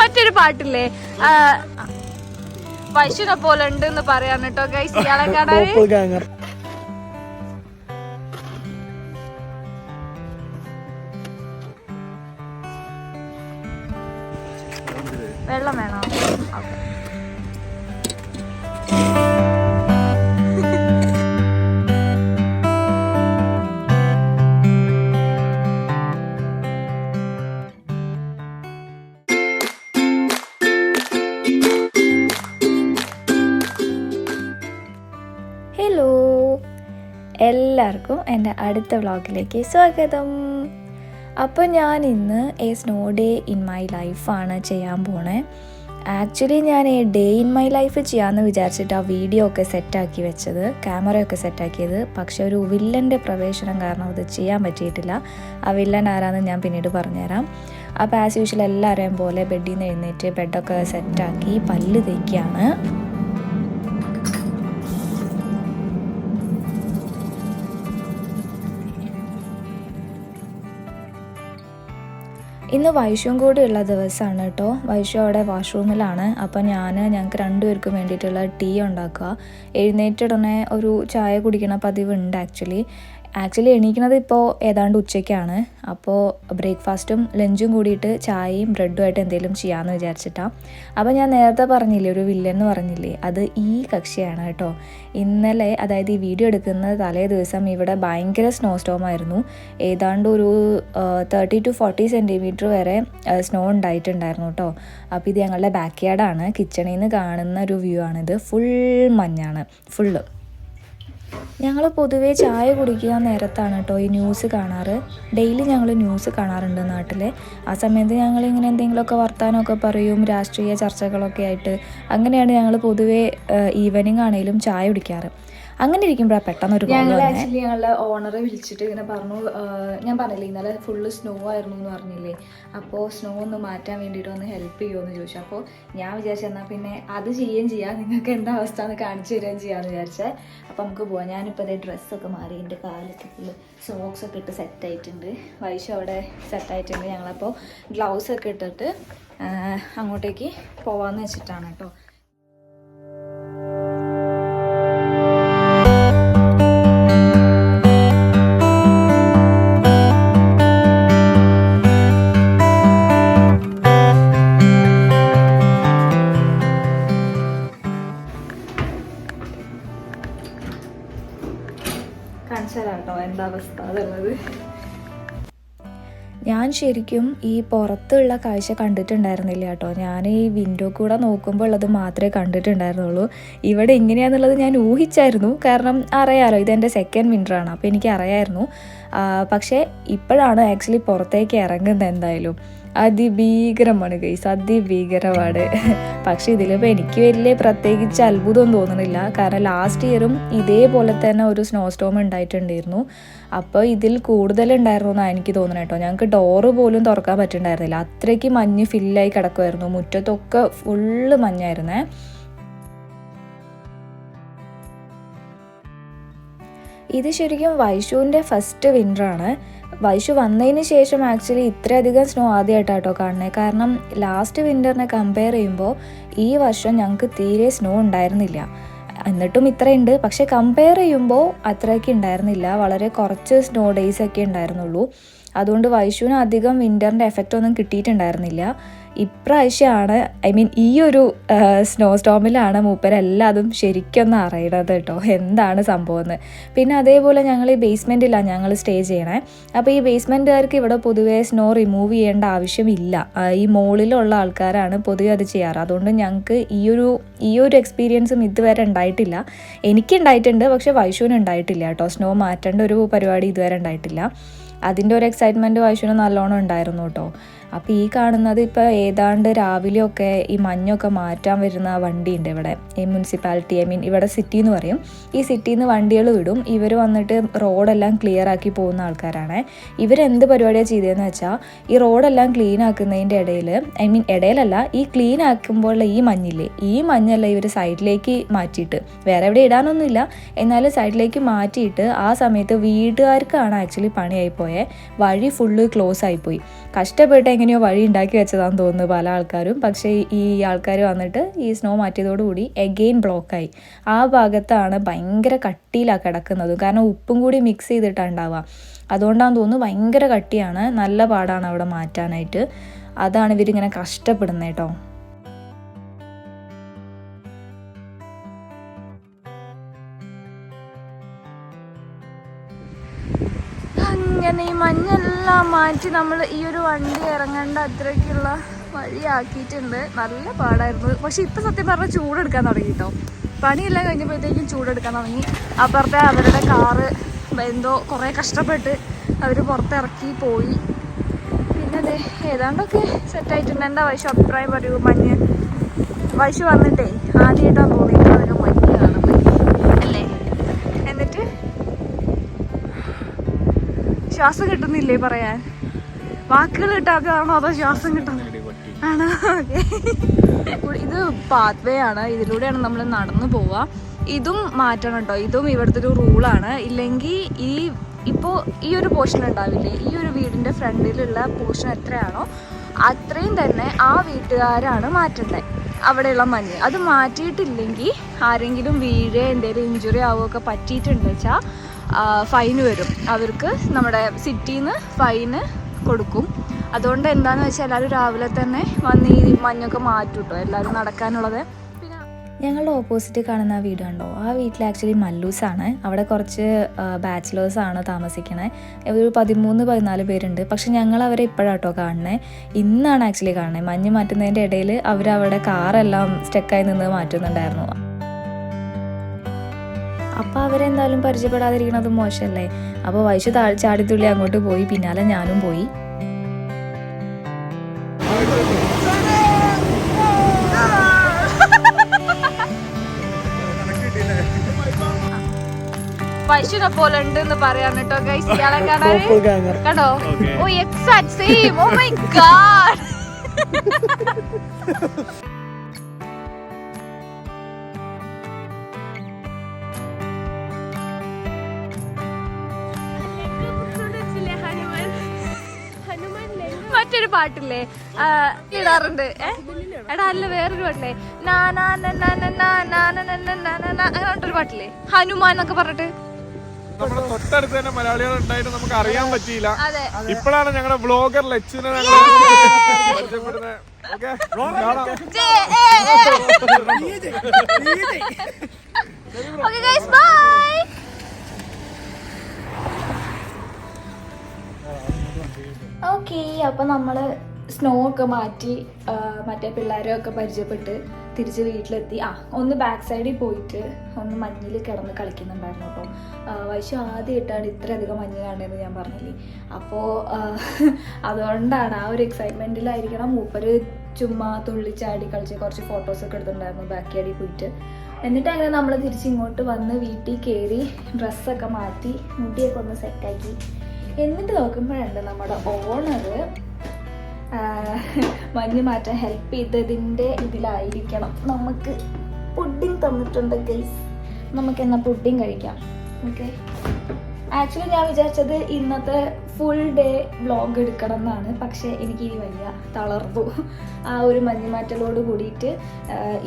മറ്റൊരു പാട്ടില്ലേ വൈശുനെ പോലെ ഉണ്ട് എന്ന് പറയാൻ കേട്ടോ ഗൈസ് ഇയാളെ കാണാൻ. വെള്ളം വേണോ? ഓക്കെ. ഹലോ, എല്ലാവർക്കും എൻ്റെ അടുത്ത വ്ളോഗിലേക്ക് സ്വാഗതം. അപ്പോൾ ഞാൻ ഇന്ന് A snow day in my ലൈഫാണ് ചെയ്യാൻ പോണേ. ആക്ച്വലി ഞാൻ A day in my life ചെയ്യാമെന്ന് വിചാരിച്ചിട്ട് ആ വീഡിയോ ഒക്കെ സെറ്റാക്കി വെച്ചത്, ക്യാമറയൊക്കെ സെറ്റാക്കിയത്. പക്ഷെ ഒരു വില്ലൻ്റെ പ്രവേശനം കാരണം അത് ചെയ്യാൻ പറ്റിയിട്ടില്ല. ആ വില്ലൻ ആരാന്ന് ഞാൻ പിന്നീട് പറഞ്ഞുതരാം. അപ്പോൾ ആസ് യൂഷ്വൽ എല്ലാവരെയും പോലെ ബെഡിൽ നിന്ന് എഴുന്നേറ്റ് ബെഡൊക്കെ സെറ്റാക്കി പല്ല് തേക്കുകയാണ്. ഇന്ന് വൈഷുവും കൂടി ഉള്ള ദിവസമാണ് കേട്ടോ. വൈഷു അവിടെ വാഷ്റൂമിലാണ്. അപ്പോൾ ഞങ്ങൾക്ക് രണ്ടുപേർക്കും വേണ്ടിയിട്ടുള്ള ടീ ഉണ്ടാക്കുക. എഴുന്നേറ്റിടനെ ഒരു ചായ കുടിക്കണ പതിവുണ്ട്. ആക്ച്വലി എണീക്കുന്നത് ഇപ്പോൾ ഏതാണ്ട് ഉച്ചയ്ക്കാണ്. അപ്പോൾ ബ്രേക്ക്ഫാസ്റ്റും ലഞ്ചും കൂടിയിട്ട് ചായയും ബ്രെഡുമായിട്ട് എന്തെങ്കിലും ചെയ്യാമെന്ന് വിചാരിച്ചിട്ടാണ്. അപ്പോൾ ഞാൻ നേരത്തെ പറഞ്ഞില്ലേ ഒരു വില്ലെന്ന് പറഞ്ഞില്ലേ, അത് ഈ കക്ഷിയാണ് കേട്ടോ. ഇന്നലെ, അതായത് ഈ വീഡിയോ എടുക്കുന്ന തലേ ദിവസം ഇവിടെ ഭയങ്കര സ്നോ സ്റ്റോം ആയിരുന്നു. ഏതാണ്ട് ഒരു 30 to 40 സെൻറ്റിമീറ്റർ വരെ സ്നോ ഉണ്ടായിട്ടുണ്ടായിരുന്നു കേട്ടോ. അപ്പോൾ ഇത് ഞങ്ങളുടെ ബാക്ക് യാർഡാണ്. കിച്ചണിൽ നിന്ന് കാണുന്ന ഒരു വ്യൂ ആണിത്. ഫുൾ മഞ്ഞാണ്, ഫുള്ള്. ഞങ്ങൾ പൊതുവേ ചായ കുടിക്കുക നേരത്താണ് കേട്ടോ ഈ ന്യൂസ് കാണാറ്. ഡെയിലി ഞങ്ങൾ ന്യൂസ് കാണാറുണ്ട് നാട്ടിൽ. ആ സമയത്ത് ഞങ്ങളിങ്ങനെ എന്തെങ്കിലുമൊക്കെ വർത്താനമൊക്കെ പറയും, രാഷ്ട്രീയ ചർച്ചകളൊക്കെ ആയിട്ട്. അങ്ങനെയാണ് ഞങ്ങൾ പൊതുവേ ഈവനിങ് ആണെങ്കിലും ചായ കുടിക്കാറ്. അങ്ങനെ ഇരിക്കുമ്പോഴാണ് പെട്ടെന്നൊരു ഞങ്ങളുടെ ഓണറെ വിളിച്ചിട്ട് ഇങ്ങനെ പറഞ്ഞു, ഞാൻ പറഞ്ഞില്ലേ ഇന്നലെ ഫുള്ള് സ്നോ ആയിരുന്നു എന്ന് പറഞ്ഞില്ലേ, അപ്പോൾ സ്നോ ഒന്ന് മാറ്റാൻ വേണ്ടിയിട്ട് ഒന്ന് ഹെൽപ്പ് ചെയ്യുമെന്ന് ചോദിച്ചു. അപ്പോൾ ഞാൻ വിചാരിച്ചു എന്നാൽ പിന്നെ അത് ചെയ്യുകയും ചെയ്യാം, നിങ്ങൾക്ക് എന്താ അവസ്ഥ എന്ന് കാണിച്ചു തരികയും ചെയ്യാമെന്ന് വിചാരിച്ചത്. അപ്പോൾ നമുക്ക് പോവാം. ഞാനിപ്പോൾ അതേ ഡ്രസ്സൊക്കെ മാറി, എൻ്റെ കാലൊക്കെ ഫുള്ള് സോക്സൊക്കെ ഇട്ട് സെറ്റായിട്ടുണ്ട്. വൈഷു അവിടെ സെറ്റായിട്ടുണ്ട്. ഞങ്ങളപ്പോൾ ഗ്ലൗസൊക്കെ ഇട്ടിട്ട് അങ്ങോട്ടേക്ക് പോവാമെന്ന് വെച്ചിട്ടാണ് കേട്ടോ. കാണിച്ചാലാട്ടോ എന്താ അവസ്ഥ അതുള്ളത്. ഞാൻ ശരിക്കും ഈ പുറത്തുള്ള കാഴ്ച കണ്ടിട്ടുണ്ടായിരുന്നില്ല കേട്ടോ. ഞാൻ ഈ വിൻഡോ കൂടെ നോക്കുമ്പോൾ ഉള്ളത് മാത്രമേ കണ്ടിട്ടുണ്ടായിരുന്നുള്ളൂ. ഇവിടെ ഇങ്ങനെയാണെന്നുള്ളത് ഞാൻ ഊഹിച്ചായിരുന്നു, കാരണം അറിയാമല്ലോ ഇതെൻ്റെ സെക്കൻഡ് വിൻ്ററാണ്. അപ്പോൾ എനിക്ക് അറിയായിരുന്നു. പക്ഷേ ഇപ്പോഴാണ് ആക്ച്വലി പുറത്തേക്ക് ഇറങ്ങുന്നത്. എന്തായാലും അതിഭീകരമാണ് ഗൈസ്, അതിഭീകരമാണ്. പക്ഷേ ഇതിലിപ്പോൾ എനിക്ക് വലിയ പ്രത്യേകിച്ച് അത്ഭുതമൊന്നും തോന്നുന്നില്ല, കാരണം ലാസ്റ്റ് ഇയറും ഇതേപോലെ തന്നെ ഒരു സ്നോ സ്റ്റോം ഉണ്ടായിട്ടുണ്ടായിരുന്നു. അപ്പോൾ ഇതിൽ കൂടുതലുണ്ടായിരുന്നു എന്നാണ് എനിക്ക് തോന്നുന്നത് കേട്ടോ. ഞങ്ങൾക്ക് ഡോറ് പോലും തുറക്കാൻ പറ്റുന്നുണ്ടായിരുന്നില്ല, അത്രയ്ക്ക് മഞ്ഞ് ഫില്ലായി കിടക്കുമായിരുന്നു. മുറ്റത്തൊക്കെ ഫുള്ള് മഞ്ഞായിരുന്നേ. ഇത് ശരിക്കും വൈഷുവിൻ്റെ ഫസ്റ്റ് വിൻ്ററാണ്. വൈഷു വന്നതിന് ശേഷം ആക്ച്വലി ഇത്രയധികം സ്നോ ആദ്യമായിട്ടാട്ടോ കാണുന്നത്. കാരണം ലാസ്റ്റ് വിൻ്ററിനെ കമ്പയർ ചെയ്യുമ്പോൾ ഈ വർഷം ഞങ്ങൾക്ക് തീരെ സ്നോ ഉണ്ടായിരുന്നില്ല. എന്നിട്ടും ഇത്രയുണ്ട്, പക്ഷേ കമ്പയർ ചെയ്യുമ്പോൾ അത്രയ്ക്ക് ഉണ്ടായിരുന്നില്ല. വളരെ കുറച്ച് സ്നോ ഡേയ്സ് ഒക്കെ ഉണ്ടായിരുന്നുള്ളൂ. അതുകൊണ്ട് വൈഷുവിന് അധികം വിൻ്ററിൻ്റെ എഫക്റ്റ് ഒന്നും കിട്ടിയിട്ടുണ്ടായിരുന്നില്ല. ഇപ്രാവശ്യമാണ്, ഈ ഒരു സ്നോ സ്റ്റോമിലാണ് മൂപ്പരെല്ലാതും ശരിക്കൊന്നും അറിയണത് കേട്ടോ, എന്താണ് സംഭവം എന്ന്. പിന്നെ അതേപോലെ ഞങ്ങൾ ഈ ബേസ്മെൻറ്റിലാണ് ഞങ്ങൾ സ്റ്റേ ചെയ്യണേ. അപ്പോൾ ഈ ബേസ്മെൻറ്റുകാർക്ക് ഇവിടെ പൊതുവേ സ്നോ റിമൂവ് ചെയ്യേണ്ട ആവശ്യമില്ല. ഈ മുകളിലുള്ള ആൾക്കാരാണ് പൊതുവെ അത് ചെയ്യാറ്. അതുകൊണ്ട് ഞങ്ങൾക്ക് ഈ ഒരു എക്സ്പീരിയൻസും ഇതുവരെ ഉണ്ടായിട്ടില്ല. എനിക്കുണ്ടായിട്ടുണ്ട്, പക്ഷേ വൈഷുവിന് ഉണ്ടായിട്ടില്ല കേട്ടോ. സ്നോ മാറ്റേണ്ട ഒരു പരിപാടി ഇതുവരെ ഉണ്ടായിട്ടില്ല. അതിൻ്റെ ഒരു എക്സൈറ്റ്മെൻറ്റ് വൈഷുവിന് നല്ലോണം ഉണ്ടായിരുന്നു കേട്ടോ. അപ്പോൾ ഈ കാണുന്നത് ഇപ്പോൾ ഏതാണ്ട് രാവിലെയൊക്കെ ഈ മഞ്ഞൊക്കെ മാറ്റാൻ വരുന്ന വണ്ടിയുണ്ട് ഇവിടെ, ഈ മുനിസിപ്പാലിറ്റി, ഇവിടെ സിറ്റി എന്ന് പറയും. ഈ സിറ്റിയിൽ നിന്ന് വണ്ടികൾ വിടും. ഇവർ വന്നിട്ട് റോഡെല്ലാം ക്ലിയർ ആക്കി പോകുന്ന ആൾക്കാരാണ്. ഇവരെന്ത് പരിപാടിയാണ് ചെയ്തതെന്ന് വെച്ചാൽ ഈ റോഡെല്ലാം ക്ലീൻ ആക്കുന്നതിൻ്റെ ഇടയിൽ, ഇടയിലല്ല, ഈ ക്ലീൻ ആക്കുമ്പോഴുള്ള ഈ മഞ്ഞില്ലേ, ഈ മഞ്ഞല്ല ഇവർ സൈഡിലേക്ക് മാറ്റിയിട്ട്, വേറെ എവിടെ ഇടാനൊന്നുമില്ല, എന്നാലും സൈഡിലേക്ക് മാറ്റിയിട്ട് ആ സമയത്ത് വീട്ടുകാർക്കാണ് ആക്ച്വലി പണിയായിപ്പോയേ. വഴി ഫുള്ള് ക്ലോസ് ആയിപ്പോയി. കഷ്ടപ്പെട്ട് എങ്ങനെയോ വഴി ഉണ്ടാക്കി വെച്ചതാണെന്ന് തോന്നുന്നു പല ആൾക്കാരും. പക്ഷേ ഈ ആൾക്കാർ വന്നിട്ട് ഈ സ്നോ മാറ്റിയതോടുകൂടി എഗെയിൻ ബ്ലോക്കായി. ആ ഭാഗത്താണ് ഭയങ്കര കട്ടിയിലാണ് കിടക്കുന്നത്, കാരണം ഉപ്പും കൂടി മിക്സ് ചെയ്തിട്ടാണ് ഉണ്ടാവുക. അതുകൊണ്ടാണെന്ന് തോന്നുന്നു ഭയങ്കര കട്ടിയാണ്, നല്ല പാടാണ് അവിടെ മാറ്റാനായിട്ട്. അതാണ് ഇവരിങ്ങനെ കഷ്ടപ്പെടുന്നത് കേട്ടോ. അങ്ങനെ ഈ മഞ്ഞെല്ലാം മാറ്റി നമ്മൾ ഈ ഒരു വണ്ടി ഇറങ്ങേണ്ട അത്രയ്ക്കുള്ള വഴിയാക്കിയിട്ടുണ്ട്. നല്ല പാടായിരുന്നു. പക്ഷെ ഇപ്പം സത്യം പറഞ്ഞാൽ ചൂടെടുക്കാൻ തുടങ്ങി കേട്ടോ. പണിയെല്ലാം കഴിഞ്ഞപ്പോഴത്തേക്കും ചൂടെടുക്കാൻ തുടങ്ങി. അപ്പുറത്തെ അവരുടെ കാറ് എന്തോ കുറേ കഷ്ടപ്പെട്ട് അവർ പുറത്തിറക്കി പോയി. പിന്നെ അതെ ഏതാണ്ടൊക്കെ സെറ്റായിട്ടുണ്ട്. എന്താ വൈശു അഭിപ്രായം പറയൂ? മഞ്ഞ് വൈശു വന്നിട്ടേ ആദ്യമായിട്ടാണ് തോന്നിയിട്ട് അതൊക്കെ മഞ്ഞ് കാണുന്നത് അല്ലേ? എന്നിട്ട് ശ്വാസം കിട്ടുന്നില്ലേ പറയാൻ? വാക്കുകൾ കിട്ടാത്തതാണോ അതോ ശ്വാസം കിട്ടുന്നത് ആണോ? ഇത് പാത്ത് വേ ആണ്, ഇതിലൂടെയാണ് നമ്മൾ നടന്നു പോവുക. ഇതും മാറ്റണം കേട്ടോ, ഇതും ഇവിടുത്തെ ഒരു റൂളാണ്. ഇല്ലെങ്കിൽ ഇപ്പോൾ ഈ ഒരു പോർഷൻ ഉണ്ടാവില്ലേ, ഈ ഒരു വീടിൻ്റെ ഫ്രണ്ടിലുള്ള പോർഷൻ എത്രയാണോ അത്രയും തന്നെ ആ വീട്ടുകാരാണ് മാറ്റേണ്ടത്. അവിടെയുള്ള മഞ്ഞ് അത് മാറ്റിയിട്ടില്ലെങ്കിൽ ആരെങ്കിലും വീഴേ എന്തെങ്കിലും ഇഞ്ചുറി ആവുകയൊക്കെ പറ്റിയിട്ടുണ്ട് വെച്ചാൽ ഫൈന് വരും. അവർക്ക് നമ്മുടെ സിറ്റിയിൽ നിന്ന് ഫൈന് കൊടുക്കും. അതുകൊണ്ട് എന്താണെന്ന് വെച്ചാൽ എല്ലാവരും രാവിലെ തന്നെ വന്ന് ഈ മഞ്ഞൊക്കെ മാറ്റും കേട്ടോ, എല്ലാവരും നടക്കാനുള്ളത്. പിന്നെ ഞങ്ങളുടെ ഓപ്പോസിറ്റ് കാണുന്ന ആ വീട് കണ്ടോ, ആ വീട്ടിൽ ആക്ച്വലി മല്ലൂസാണ്. അവിടെ കുറച്ച് ബാച്ചിലേഴ്സാണ് താമസിക്കണേ. ഒരു 13-14 പേരുണ്ട്. പക്ഷെ ഞങ്ങൾ അവരെ ഇപ്പോഴാട്ടോ കാണണേ, ഇന്നാണ് ആക്ച്വലി കാണണേ. മഞ്ഞ് മാറ്റുന്നതിൻ്റെ ഇടയിൽ അവരവിടെ കാറെല്ലാം സ്റ്റക്കായി നിന്ന് മാറ്റുന്നുണ്ടായിരുന്നു. അപ്പോൾ അവരെന്തായാലും പരിചയപ്പെടാതിരിക്കണത് മോശമല്ലേ. അപ്പോൾ വൈശു ചാടിത്തുള്ളി അങ്ങോട്ട് പോയി, പിന്നാലെ ഞാനും പോയി. പശുവിനെ പോലെ ഉണ്ട് എന്ന് പറയാൻ കേട്ടോ ഗൈസ്. ഇയാളെ കാണാൻ കണ്ടോ? Oh exact same. Oh my god. മറ്റൊരു പാട്ടില്ലേ ഇടാറുണ്ട്, എടാ അല്ല വേറൊരു പാട്ടില്ലേ, അങ്ങനൊരു പാട്ടില്ലേ ഹനുമാൻ എന്നൊക്കെ പറഞ്ഞിട്ട്. നമ്മുടെ തൊട്ടടുത്ത് തന്നെ മലയാളികൾ ഉണ്ടായിട്ട് നമുക്ക് അറിയാൻ പറ്റിയില്ല. ഇപ്പോഴാണ് ഞങ്ങളുടെ ബ്ലോഗർ ലച്ചിനെ പരിചയപ്പെടുന്നത്. ഓക്കെ, അപ്പോൾ നമ്മൾ സ്നോ ഒക്കെ മാറ്റി മറ്റേ പിള്ളേരെ ഒക്കെ പരിചയപ്പെട്ട് തിരിച്ച് വീട്ടിലെത്തി. ഒന്ന് ബാക്ക് സൈഡിൽ പോയിട്ട് ഒന്ന് മഞ്ഞിൽ കിടന്ന് കളിക്കുന്നുണ്ടായിരുന്നു കേട്ടോ. വൈശു ആദ്യമായിട്ടാണ് ഇത്രയധികം മഞ്ഞ് കാണുന്നതെന്ന് ഞാൻ പറഞ്ഞില്ലേ. അപ്പോൾ അതുകൊണ്ടാണ് ആ ഒരു എക്സൈറ്റ്മെൻറ്റിലായിരിക്കണം മൂപ്പര് ചുമ്മാ തുള്ളിച്ചാടി കളിച്ച് കുറച്ച് ഫോട്ടോസൊക്കെ എടുത്തിട്ടുണ്ടായിരുന്നു ബാക്ക് യാർഡിൽ പോയിട്ട്. എന്നിട്ട് അങ്ങനെ നമ്മൾ തിരിച്ചിങ്ങോട്ട് വന്ന് വീട്ടിൽ കയറി ഡ്രസ്സൊക്കെ മാറ്റി മുടിയൊക്കെ ഒന്ന് സെറ്റാക്കി. എന്നിട്ട് നോക്കുമ്പോഴുണ്ട് നമ്മുടെ ഓണർ മഞ്ഞ് മാറ്റാൻ ഹെൽപ്പ് ചെയ്തതിൻ്റെ ഇതിലായിരിക്കണം നമുക്ക് പുഡിങ് തന്നിട്ടുണ്ട് ഗൈസ്. നമുക്ക് എന്നാൽ പുഡിങ് കഴിക്കാം. ഓക്കെ, ആക്ച്വലി ഞാൻ വിചാരിച്ചത് ഇന്നത്തെ ഫുൾ ഡേ വ്ളോഗ് എടുക്കണം എന്നാണ്. പക്ഷേ എനിക്കിനി വയ്യ, തളർന്നു. ആ ഒരു മഞ്ഞുമാറ്റലോട് കൂടിയിട്ട്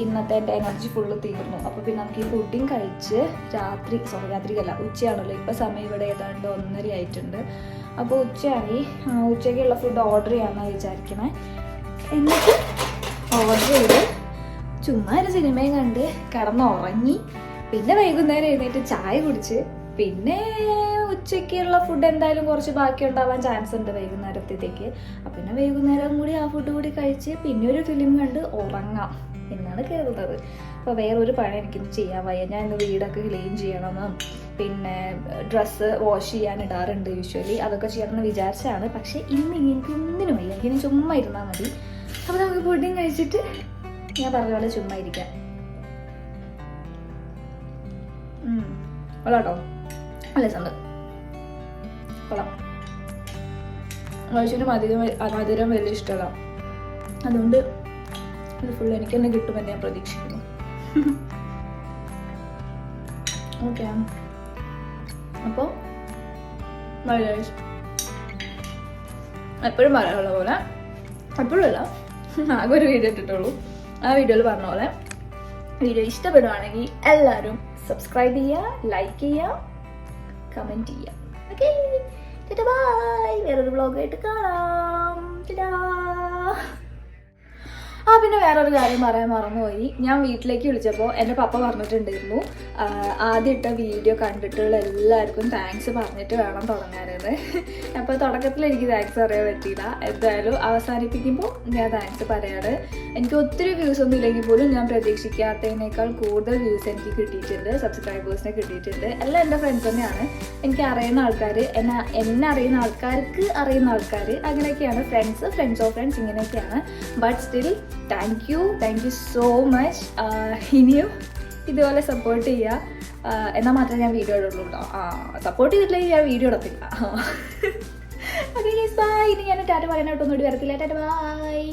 ഇന്നത്തെ എൻ്റെ എനർജി ഫുള്ള് തീർന്നു. അപ്പോൾ പിന്നെ നമുക്ക് ഈ പുഡിങ് കഴിച്ച് രാത്രിക്കല്ല ഉച്ചയാണല്ലോ ഇപ്പോൾ സമയം, ഇവിടെ ഏതാണ്ട് 1:30 ആയിട്ടുണ്ട്. അപ്പോൾ ഉച്ചയായി, ഉച്ചയ്ക്കുള്ള ഫുഡ് ഓർഡർ ചെയ്യാമെന്നാണ് വിചാരിക്കണേ. എന്നിട്ട് ഓർഡർ ചെയ്ത് ചുമ്മാ ഒരു സിനിമയും കണ്ട് കിടന്നുറങ്ങി. പിന്നെ വൈകുന്നേരം എഴുന്നേറ്റ് ചായ കുടിച്ച്, പിന്നെ ഉച്ചയ്ക്കുള്ള ഫുഡ് എന്തായാലും കുറച്ച് ബാക്കി ഉണ്ടാവാൻ ചാൻസ് ഉണ്ട് വൈകുന്നേരത്തേക്ക്. അപ്പം പിന്നെ വൈകുന്നേരം കൂടി ആ ഫുഡ് കൂടി കഴിച്ച് പിന്നെ ഒരു ഫിലിം കണ്ട് ഉറങ്ങാം. എന്നാണ് കരുതുന്നത്. അപ്പോൾ വേറൊരു പണി എനിക്കിന്ന് ചെയ്യാൻ വയ്യ. ഞാൻ ഇന്ന് വീടൊക്കെ ക്ലീൻ ചെയ്യണമെന്നും പിന്നെ ഡ്രസ്സ് വാഷ് ചെയ്യാൻ ഇടാറുണ്ട് യൂഷ്വലി, അതൊക്കെ ചെയ്യണമെന്ന് വിചാരിച്ചാണ്. പക്ഷേ ഇന്ന് എനിക്ക് ഒന്നിനും വയ്യ, ഇനി ചുമ്മാ ഇരുന്നാൽ മതി. അപ്പോൾ നമുക്ക് പുഡിങ് കഴിച്ചിട്ട് ഞാൻ പറഞ്ഞ പോലെ ചുമ്മാ ഇരിക്കാം. കൊള്ളാട്ടോ, നല്ല രസമുണ്ട്, കൊള്ളാം. വൈശുവിന് മധുരം വലിയ ഇഷ്ടമല്ല, അതുകൊണ്ട് ഇത് ഫുൾ എനിക്ക് തന്നെ കിട്ടുമെന്ന് ഞാൻ പ്രതീക്ഷിക്കുന്നു. ഓക്കെ, അപ്പോൾ എപ്പോഴും പറയാനുള്ള പോലെ, എപ്പോഴും അല്ല, ആകെ ഒരു വീഡിയോ ഇട്ടിട്ടുള്ളൂ. ആ വീഡിയോയിൽ പറഞ്ഞ പോലെ വീഡിയോ ഇഷ്ടപ്പെടുവാണെങ്കിൽ എല്ലാവരും സബ്സ്ക്രൈബ് ചെയ്യുക, ലൈക്ക് ചെയ്യുക, കമൻറ്റ് ചെയ്യുക. Okay, bye. വേറൊരു വ്ളോഗായിട്ട് കാണാം. പിന്നെ വേറൊരു കാര്യം പറയാൻ മറന്നുപോയി. ഞാൻ വീട്ടിലേക്ക് വിളിച്ചപ്പോൾ എൻ്റെ പപ്പ പറഞ്ഞിട്ടുണ്ടായിരുന്നു ആദ്യം ഇട്ട വീഡിയോ കണ്ടിട്ടുള്ള എല്ലാവർക്കും താങ്ക്സ് പറഞ്ഞിട്ട് വേണം തുടങ്ങാനെന്ന്. അപ്പോൾ തുടക്കത്തിൽ എനിക്ക് താങ്ക്സ് പറയാൻ പറ്റിയില്ല. എന്തായാലും അവസാനിപ്പിക്കുമ്പോൾ ഞാൻ താങ്ക്സ് പറയാണ്. എനിക്ക് ഒത്തിരി വ്യൂസ് ഒന്നും ഇല്ലെങ്കിൽ പോലും ഞാൻ പ്രതീക്ഷിക്കാത്തതിനേക്കാൾ കൂടുതൽ വ്യൂസ് എനിക്ക് കിട്ടിയിട്ടുണ്ട്, സബ്സ്ക്രൈബേഴ്സിനെ കിട്ടിയിട്ടുണ്ട്. എല്ലാം എൻ്റെ ഫ്രണ്ട്സ് തന്നെയാണ്, എനിക്ക് അറിയുന്ന ആൾക്കാർ, എന്നെ അറിയുന്ന ആൾക്കാർക്ക് അറിയുന്ന ആൾക്കാർ, അങ്ങനെയൊക്കെയാണ്. ഫ്രണ്ട്സ് ഓഫ് ഫ്രണ്ട്സ് ഇങ്ങനെയൊക്കെയാണ്. But still thank you so much. ഇനിയും ഇതുപോലെ സപ്പോർട്ട് ചെയ്യുക, എന്നാൽ മാത്രമേ ഞാൻ വീഡിയോ ഇടുള്ളൂ കേട്ടോ. സപ്പോർട്ട് ചെയ്തിട്ടില്ലെങ്കിൽ ഞാൻ വീഡിയോ ഇടത്തില്ല. Okay bye. ഇനി ഞാൻ ടാറ്റ പറയാനായിട്ടൊന്നും വരത്തില്ല. ടാറ്റ ബൈ.